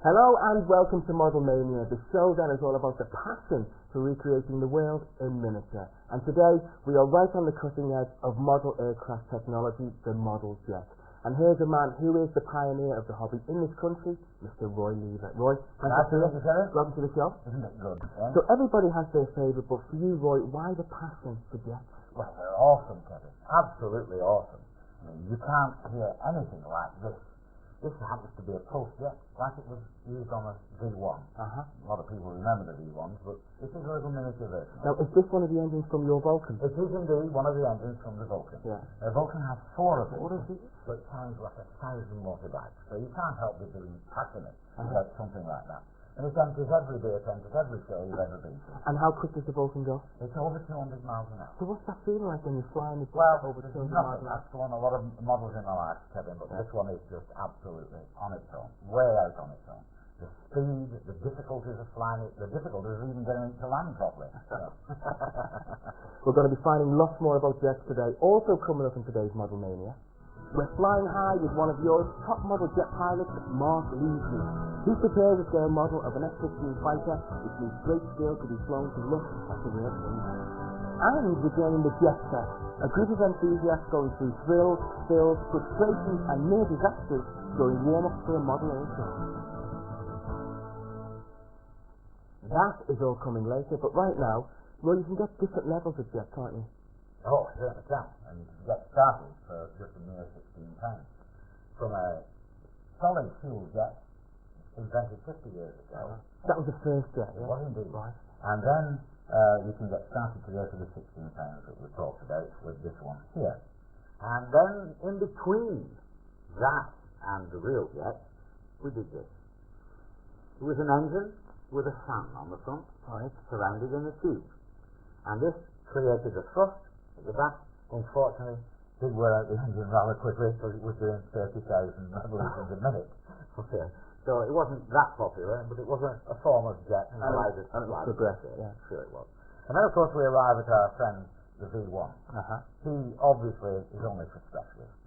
Hello and welcome to Model Mania, the show that is all about the passion for recreating the world in miniature. And today we are right on the cutting edge of model aircraft technology, the Mania-jet. And here's a man who is the pioneer of the hobby in this country, Mr. Roy Lever. Roy, nice to meet you, Terry. Welcome to the show. Isn't it good? Yeah? So everybody has their favourite, but for you, Roy, why the passion for jets? Well, they're awesome, Kevin. Absolutely awesome. I mean, you can't hear anything like this. This happens to be a pulse jet, like it was used on a V1. A lot of people remember the V1s, but this is a little miniature version. Now, is this one of the engines from your Vulcan? It is indeed one of the engines from the Vulcan. Yeah. The Vulcan has 4 of them. What is it? But it carries like 1,000 motorbikes, so you can't help but being passionate about something like that. And it enters every beer tent at every show you've ever been to. And how quick does the Vulcan go? It's over 200 miles an hour. So what's that feeling like when you're flying the jet over 200 miles an hour? I've flown a lot of models in my life, Kevin, but this one is just absolutely on its own, way out on its own. The speed, the difficulties of flying it, the difficulties of even getting it to land properly. We're going to be finding lots more about jets today. Also coming up in today's Model Mania, we're flying high with one of Europe's top model jet pilots, Mark Leasley. He prepares a scale model of an F-16 fighter, which needs great skill to be flown to look at the real thing. And we're joining the Jet Set, a group of enthusiasts going through thrills, spills, frustrations and near disasters during warm-up for a model air show. That is all coming later, but right now, well, you can get different levels of jet, can't you? Oh, certainly can. And you can get started for just a mere £16. From a solid fuel jet, invented 50 years ago. That was the first jet, yeah? It was indeed. Right. And then you can get started to go to the £16 that we talked about with this one here. And then in between that and the real jet, we did this. It was an engine with a fan on the front, surrounded in a tube. And this created a thrust at the back. Unfortunately, did wear out the engine rather quickly because it was doing 30,000 revolutions a minute. So it wasn't that popular, but it was a form of jet and allowed us to fly. Yeah. Sure it was. And then of course we arrive at our friend the V1. He obviously is only for specialists.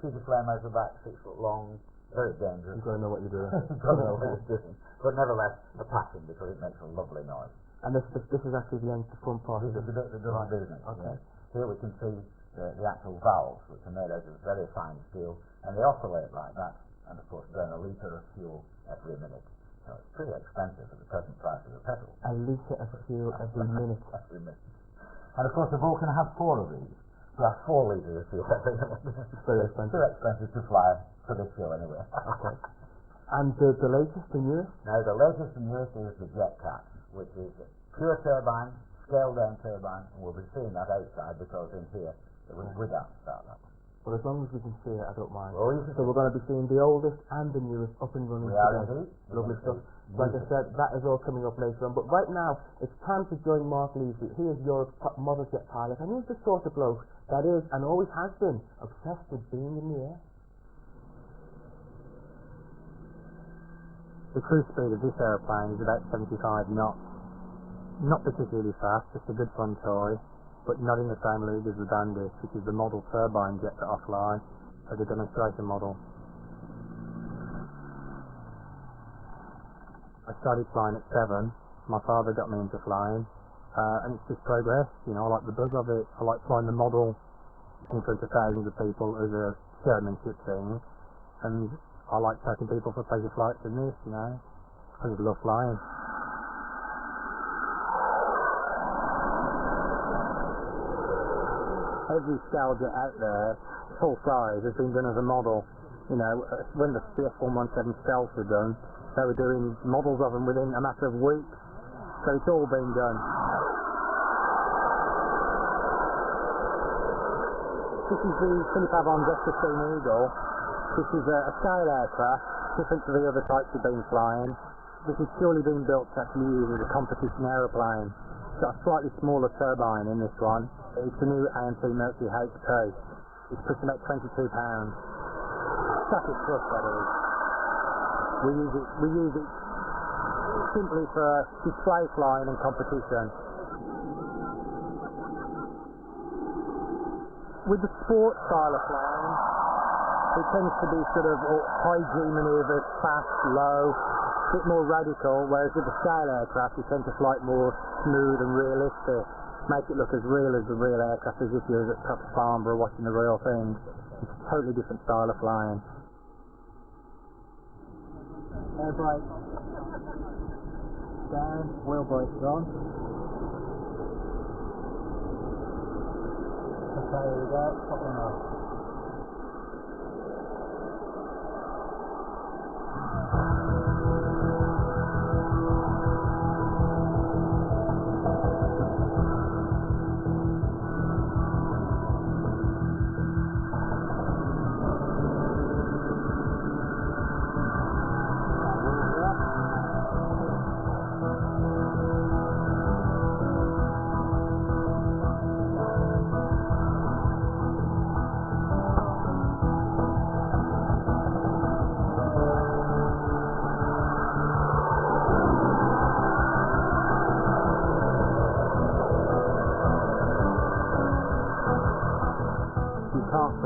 She's a flame out the back, 6 foot long, very dangerous. You've got to know what you're doing. You've got to know what you're doing. But nevertheless, a passion because it makes a lovely noise. And this is actually the front part. This is the bit that does the business. Okay. Yeah. Here we can see the actual valves, which are made out of very fine steel, and they oscillate like that, and of course burn a litre of fuel every minute. So it's pretty expensive at the present price of the petrol. A litre of fuel every minute. Every minute. And of course the Vulcan has 4 of these. So that's 4 litres of fuel every minute. It's very expensive. Too expensive to fly for this show anyway. Okay. And the latest and newest? Now the latest and newest is the Jet Cat, which is a pure turbine, scaled down turbine, and we'll be seeing that outside because in here it was without start that one. Well, as long as we can see it, I don't mind. Well, so we're going to be seeing the oldest and the newest up and running. We are indeed. Lovely stuff. Like I said, that is all coming up later on. But right now, it's time to join Mark Leasley. He is Europe's top model jet pilot, and he's the sort of bloke that is, and always has been, obsessed with being in the air. The cruise speed of this aeroplane is about 75 knots. Not particularly fast, just a good fun toy, but not in the same league as the Bandit, which is the model turbine jet that I fly, as a demonstration model. I started flying at 7. My father got me into flying, and it's just progress. You know, I like the buzz of it. I like flying the model in front of thousands of people as a showmanship thing, and I like taking people for pleasure flights in this, you know. I just love flying. Every scale jet out there, full size, has been done as a model. You know, when the CF-117 stealths were done, they were doing models of them within a matter of weeks. So it's all been done. This is the Philip Avon's F-15 Eagle. This is a scale aircraft, different to the other types we've been flying. This is purely being built to actually use as a competition aeroplane. It's got a slightly smaller turbine in this one. It's the new AMT Mercury HP. It's pushing about 22 pounds. Static thrust, that is. We use it simply for display flying and competition. With the sport style of flying, It tends to be sort of high G manoeuvres, fast, low, a bit more radical, whereas with the scale aircraft you tend to fly it more smooth and realistic, make it look as real as the real aircraft, as if you were at top of Farnborough watching the real thing. It's a totally different style of flying. Air brake down, wheel brakes on. Okay, here we go, pop them off.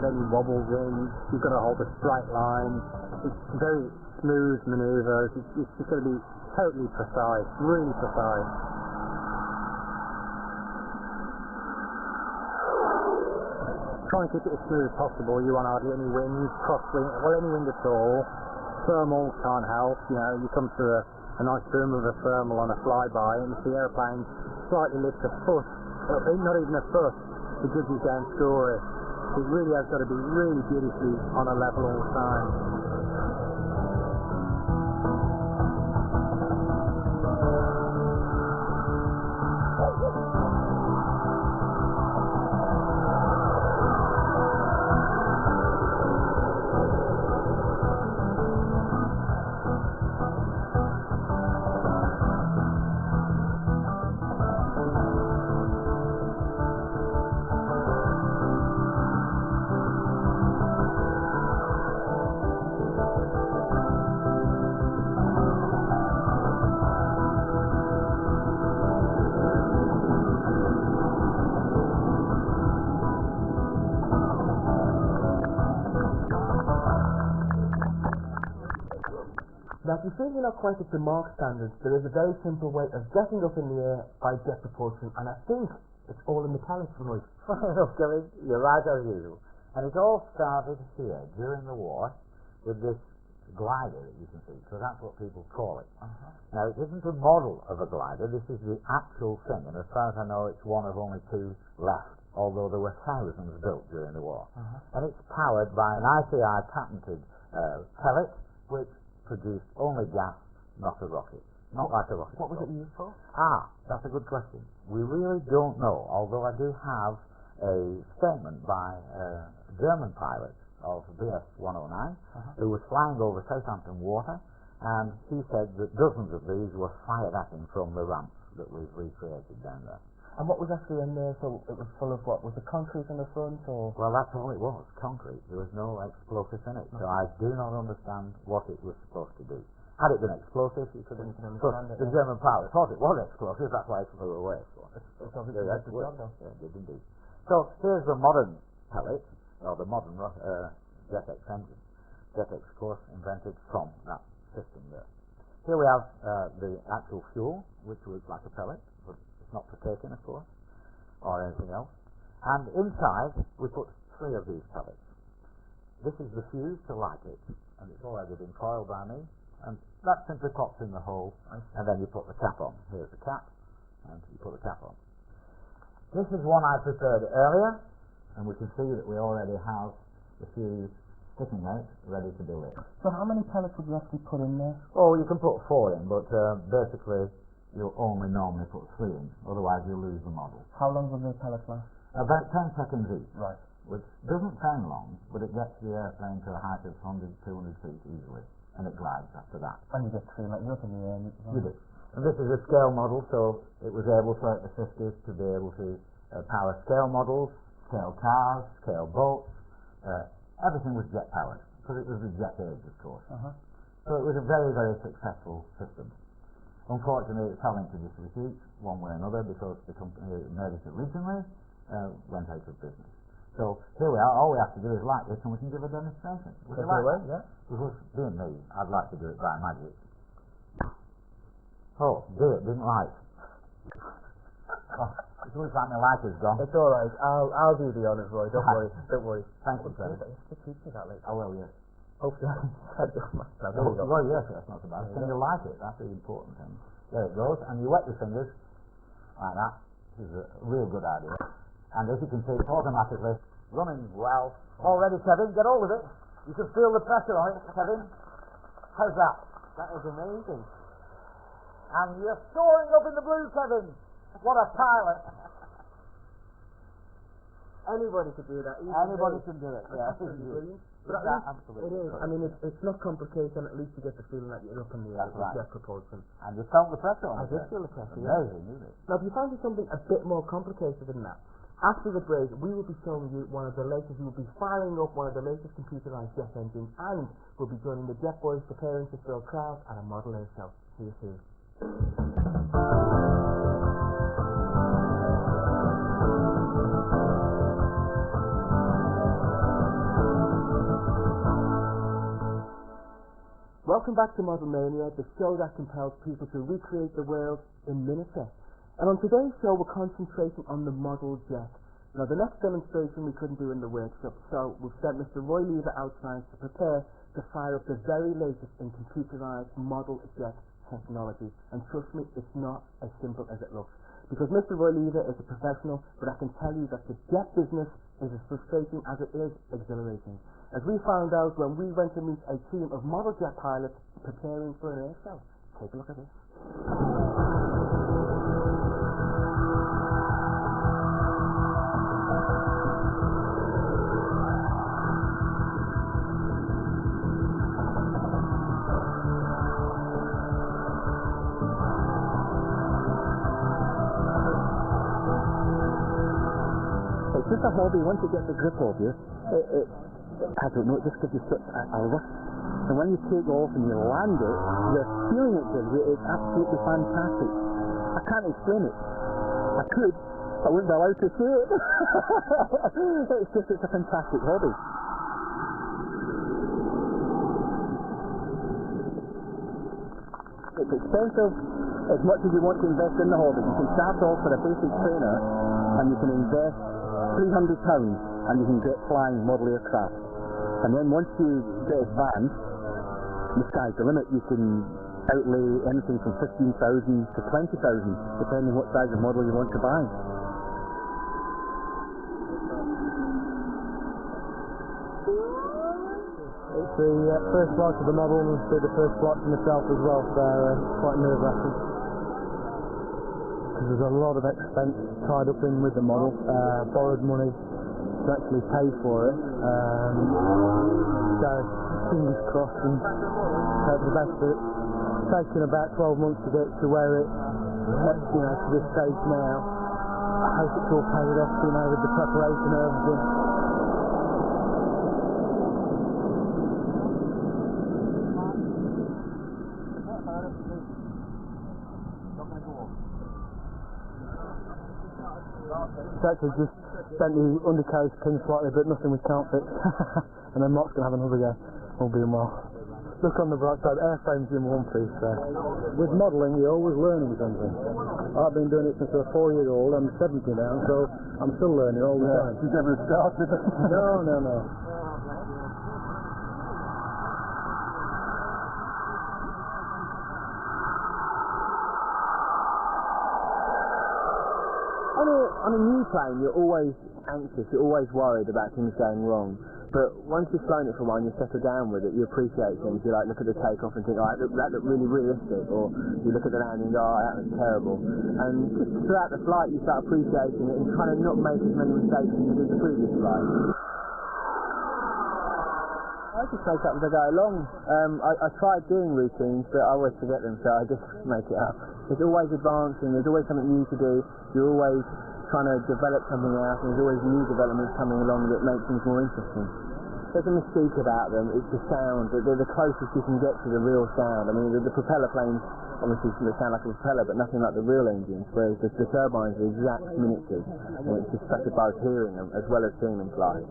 Any wobbles in, you've got to hold a straight line. It's very smooth manoeuvres. It's just got to be totally precise, really precise. Try and keep it as smooth as possible. You want hardly any wind, crosswind, well, any wind at all. Thermals can't help. You know, you come to a nice boom of a thermal on a flyby, and if the airplane slightly lifts a foot, not even a foot, the judges don't score it. It really has got to be really beautifully on a level all the time. Now, if you feel you're not quite up to Mark standards, there is a very simple way of getting up in the air by jet propulsion, and I think it's all in metallics, right? Funny enough, Gary, you're right as usual. And it all started here during the war with this glider that you can see, because that's what people call it. Now, it isn't a model of a glider, this is the actual thing, and as far as I know, it's one of only two left, although there were thousands built during the war. And it's powered by an ICI patented pellet, which produced only gas, not a rocket. Not like a rocket. What was it used for? That's a good question. We really don't know, although I do have a statement by a German pilot of BS 109 who was flying over Southampton Water, and he said that dozens of these were fired at him from the ramps that we've recreated down there. And what was actually in there? So it was full of what? Was it concrete in the front, or? Well, that's all it was, concrete. There was no explosives in it, so I do not understand what it was supposed to do. Had it been explosive, you could understand it. The German pilot thought it was explosive, that's why it flew away. It's obviously the job, though. Yeah, it did indeed. So here's the modern pellet, or the modern JetX engine. JetX, of course, invented from that system there. Here we have the actual fuel, which looks like a pellet, but it's not for taking, of course, or anything else. And inside, we put 3 of these pellets. This is the fuse to light it, and it's already been coiled by me, and that simply pops in the hole, and then you put the cap on. Here's the cap, and you put the cap on. This is one I prepared earlier, and we can see that we already have the fuse sticking out, ready to be lit. So how many pellets would you actually put in there? Oh, you can put 4 in, but basically you'll only normally put 3 in, otherwise you'll lose the model. How long will the pellets last? About 10 seconds each. Right. Which doesn't sound long, but it gets the airplane to a height of 100, 200 feet easily, and it glides after that. And you get 3 like you're up in the air. You do. And this is a scale model, so it was able throughout the 50s to be able to power scale models, scale cars, scale boats. Everything was jet powered, because it was the jet age, of course. So it was a very, very successful system. Unfortunately, it fell into disrepute one way or another, because the company that made it originally went out of business. So here we are, all we have to do is like this and we can give a demonstration. Would you like that? Yeah. Because being me, I'd like to do it by magic. Oh, dear, didn't like. Oh, it looks like my light is gone. It's alright, I'll do the honours, Roy, don't worry, don't worry. Thank you, sir. Just teach me that later. I will, yes. Hopefully I can set it off. There we go. Well, yes, that's not so bad. Can you light it? That's the important thing. There it goes, and you wet your fingers like that. This is a real good idea. And as you can see, it's automatically running well. All ready, Kevin? Get hold of it. You can feel the pressure on it, Kevin. How's that? That is amazing. And you're soaring up in the blue, Kevin. What a pilot. Anybody could do that. Anybody can do it. Yeah. But Absolutely. it is. I mean, it's not complicated, and at least you get the feeling that you're up in the air That's with right. jet propulsion. And you felt the pressure on I it. did feel the pressure, yeah. Amazing, isn't it? Now, if you fancy something a bit more complicated than that, after the break, we will be showing you one of the latest, we will be firing up one of the latest computerized jet engines, and we'll be joining the jet boys preparing to throw crowds at a model air show. See you soon. Welcome back to Model Mania, the show that compels people to recreate the world in miniature. And on today's show, we're concentrating on the model jet. Now, the next demonstration we couldn't do in the workshop, so we've sent Mr. Roy Lever outside to prepare to fire up the very latest in computerized model jet technology. And trust me, it's not as simple as it looks. Because Mr. Roy Lever is a professional, but I can tell you that the jet business is as frustrating as it is exhilarating. As we found out when we went to meet a team of model jet pilots preparing for an air show. Take a look at this. It's just a hobby. Once it gets a grip of you, I don't know, it just gives you such a rush. And when you take off and you land it, the feeling it gives you is absolutely fantastic. I can't explain it. I could, I wouldn't be allowed to say it. It's a fantastic hobby. It's expensive as much as you want to invest in the hobby. You can start off with a basic trainer and you can invest £300 and you can get flying model aircraft. And then once you get advanced, the sky's the limit. You can outlay anything from 15,000 to 20,000, depending what size of model you want to buy. It's the first flight of the model, and it's the first flight for myself as well, so quite nerve-wracking. Because there's a lot of expense tied up in with the model, borrowed money to actually pay for it. So fingers crossed and hope for the best of it. It's taken about 12 months to get to where it, to this stage now. I hope it's all paid off, with the preparation and everything. It's actually just bent the undercarriage pin slightly, but nothing we can't fix. And then Mark's going to have another go, all being well. Look on the bright side, airframe's in one piece there. With modelling, you're always learning something. I've been doing it since I was 4-year-old, I'm 70 now, so I'm still learning all the time. You've never started? No. On a new plane, you're always anxious, you're always worried about things going wrong. But once you've flown it for a while and you settle down with it, you appreciate things. You look at the takeoff and think, oh, that looked really realistic. Or you look at the landing and go, oh, that was terrible. And just throughout the flight, you start appreciating it and trying to not make as many mistakes as you did the previous flight. I just make up as I go along. I tried doing routines, but I always forget them, so I just make it up. There's always advancing, there's always something new to do. You're always trying to develop something else, and there's always new developments coming along that make things more interesting. there's a mystique about them. It's the sound. They're the closest you can get to the real sound. I mean, the propeller planes obviously they sound like a propeller, but nothing like the real engines. Whereas the turbines are exact miniatures, and it's just such a buzz hearing them as well as seeing them fly.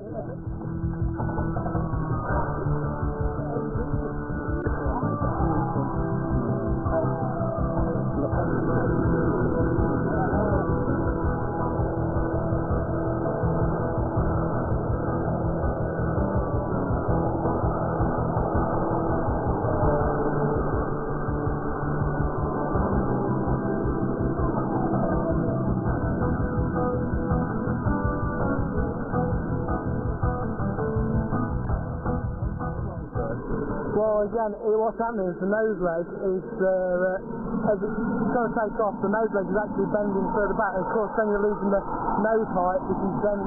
Well, again, what's happening is the nose leg is, as it's going to take off, the nose leg is actually bending further back. And of course, then you're losing the nose height, which is then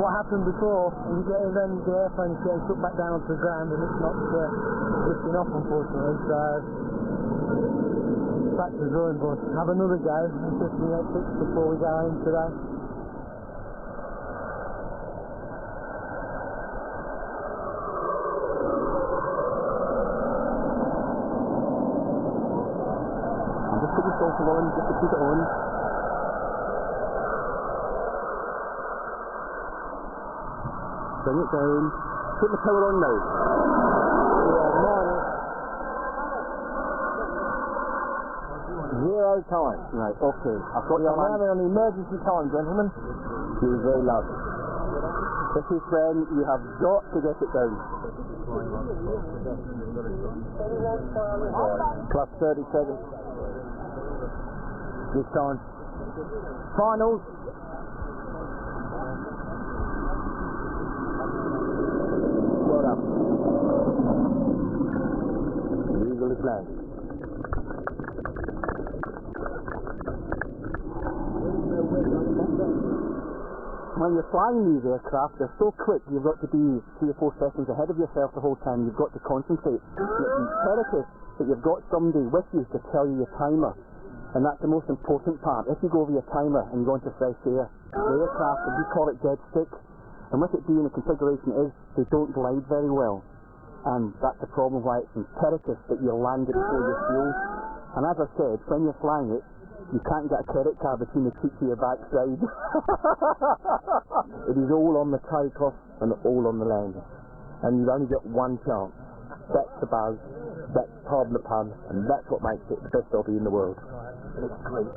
what happened before. And you get then the airplane is getting put back down onto the ground, and it's not lifting off, unfortunately. So, back to the drawing board. Have another go and see if we get fixed before we go home today. Just to keep it on. Bring it down. Put the power on now. Zero time. Right, okay. I've got you now on the emergency time, gentlemen. You're very loud. This is when you have got to get it down. Plus 30 seconds. This time. Finals. Well done. The eagle is landed. When you're flying these aircraft, they're so quick, you've got to be 3 or 4 seconds ahead of yourself the whole time. You've got to concentrate. It's imperative that you've got somebody with you to tell you your timer. And that's the most important part. If you go over your timer and you go into fresh air, the aircraft, we call it dead stick, and with it being the configuration is, they don't glide very well. And that's the problem why it's imperative that you land it before you fuel. And as I said, when you're flying it, you can't get a credit card between the cheek to your backside. It is all on the takeoff and all on the landing. And you only get one chance. That's the buzz, that's pardon the pun, and that's what makes it the best hobby in the world. It's great.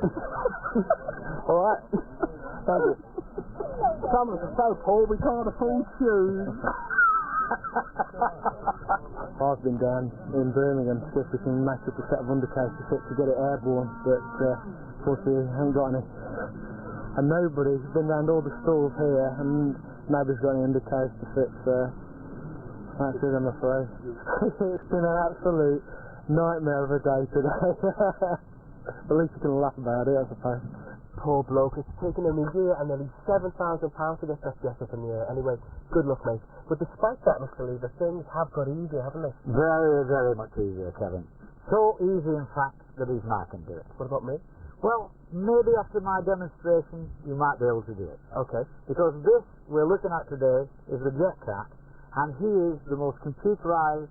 Alright. Thank you. Some of us are so poor we can't afford shoes. I've been down in Birmingham to see if we can match up a set of undercarriage to fit to get it airborne, but unfortunately I haven't got any. And nobody's been round all the stalls here, and nobody's got any undercarriage to fit, so that's it, I'm afraid. It's been an absolute nightmare of a day today. At least you can laugh about it, I suppose. Poor bloke, it's taken him a year and nearly £7,000 to get that jet up in the air. Anyway, good luck, mate. But despite that, Mr. Lever, things have got easier, haven't they? Very, very much easier, Kevin. So easy, in fact, that even I can do it. What about me? Well, maybe after my demonstration, you might be able to do it. Okay. Because this we're looking at today is the jet cat, and he is the most computerized,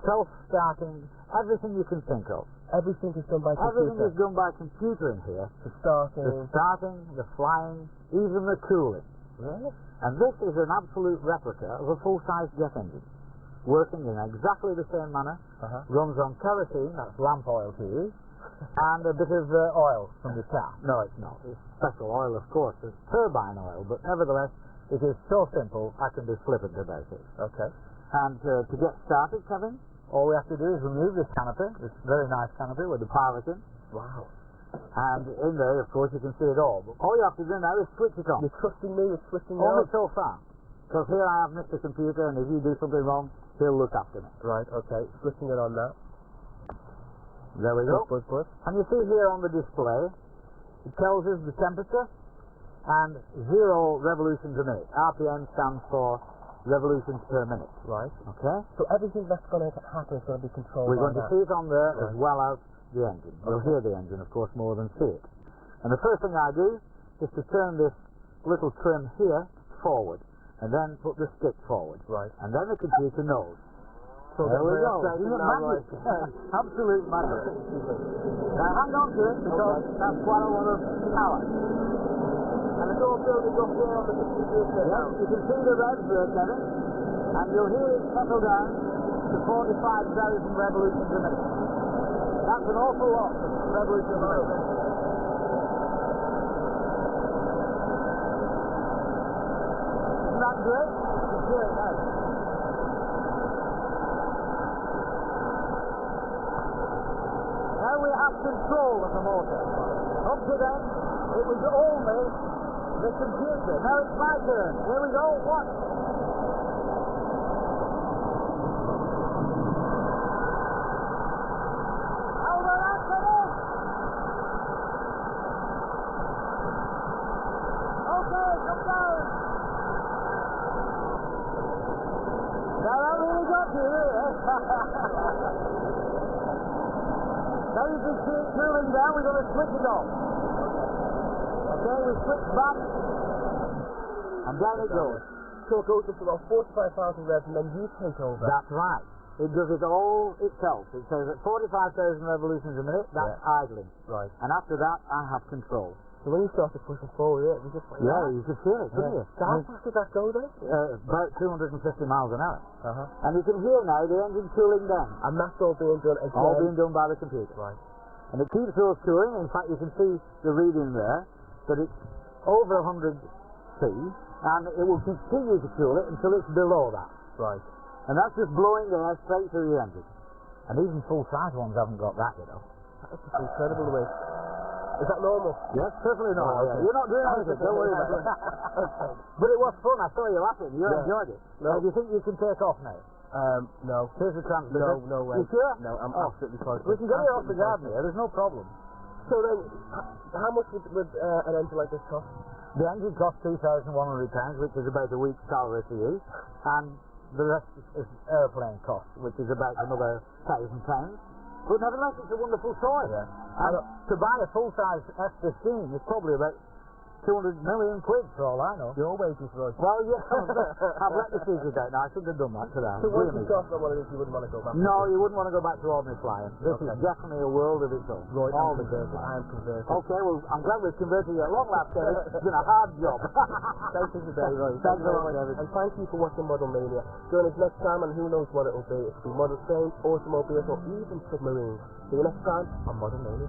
self-starting, everything you can think of. Everything is done by computer. Everything is done by computer in here. The starting. The starting, the flying, even the cooling. Really? And this is an absolute replica of a full-size jet engine, working in exactly the same manner. Runs on kerosene, that's lamp oil to use, and a bit of oil from the car. No, it's not. It's special oil, of course. It's turbine oil, but nevertheless, it is so simple, I can be flippant about it. Okay. And to get started, Kevin, all we have to do is remove this canopy, this very nice canopy with the pilot in. Wow. And in there, of course, you can see it all. But all you have to do now is switch it on. You're trusting me with switching it Only on? so far. Because here I have Mr. Computer, and if you do something wrong, he'll look after me. Right, okay. Switching it on now. There we go. Buzz, buzz. And you see here on the display, it tells us the temperature and 0 revolutions a minute. RPM stands for revolutions per minute. Right. Okay? So everything that's going to happen is going to be controlled We're by going to that. see it on there as Right. well as the engine. We'll hear the engine, of course, more than see it. And the first thing I do is to turn this little trim here forward. and then put the stick forward. Right. And then the computer knows. So There we go. Isn't Isn't it magic? Absolute magic. Now hang on to it because that's quite a lot of power. And it's all building up here on the computer now. Yes, you can see the revs there, Kevin, and you'll hear it settle down to 45,000 revolutions a minute. That's an awful lot of revolutions a minute. Isn't that great? You can hear it now. Now we have control of the motor. Up to then, it was only the computer. Now it's my turn. Here we go. Watch. Hold on, Anthony. Okay, come down. Now that really got you, Now you can see it cooling down. We're going to switch it off. Okay, we switch back, and down it goes. So it goes up to about 45,000 revs and then you take over. That's right. It does it all itself. It says at 45,000 revolutions a minute, that's idling. Right. And after that, I have control. So when you started pushing forward, it was just like that. You could feel it, couldn't you? So how fast did that go then? About 250 miles an hour. Uh-huh. And you can hear now the engine cooling down. And that's all being done again. All being done by the computer. Right. And it keeps those cooling. In fact, you can see the reading there, that it's over 100 C, and it will continue to cool it until it's below that. Right. And that's just blowing the air straight through the engine. And even full-size ones haven't got that, you know. That's just incredible the way. Is that normal? Yes, perfectly normal. Oh, okay. You're not doing anything, don't worry about it. But it was fun, I saw you laughing, you enjoyed it. No. Do you think you can take off now? No. Here's the transmitter. No way. You sure? No, I'm absolutely positive. We can get it off the garden here, there's no problem. So then, how much would an engine like this cost? The engine costs £2,100, which is about a week's salary for you, and the rest is airplane cost, which is about another £1,000. But nevertheless, it's a wonderful toy. Yeah. And to buy a full-size F-15 is probably about 200 million quid for all I know. Your wages, Roy. Well, yeah, I've let the secret out now. I should have done that today. So once you talk about what it is, you wouldn't want to go back? No, you wouldn't want to go back to ordinary flying. This is definitely a world of its own. Roy, all I'm the converted. I am converted. Okay, well, I'm glad we've converted you. At long last, David. It's been a hard job. Thank you today, Roy. Thanks a lot, David. And thank you for watching Model Mania. Join us next time, and who knows what it will be. It could be model trains, automobiles, or even submarines. See you next time on Model Mania.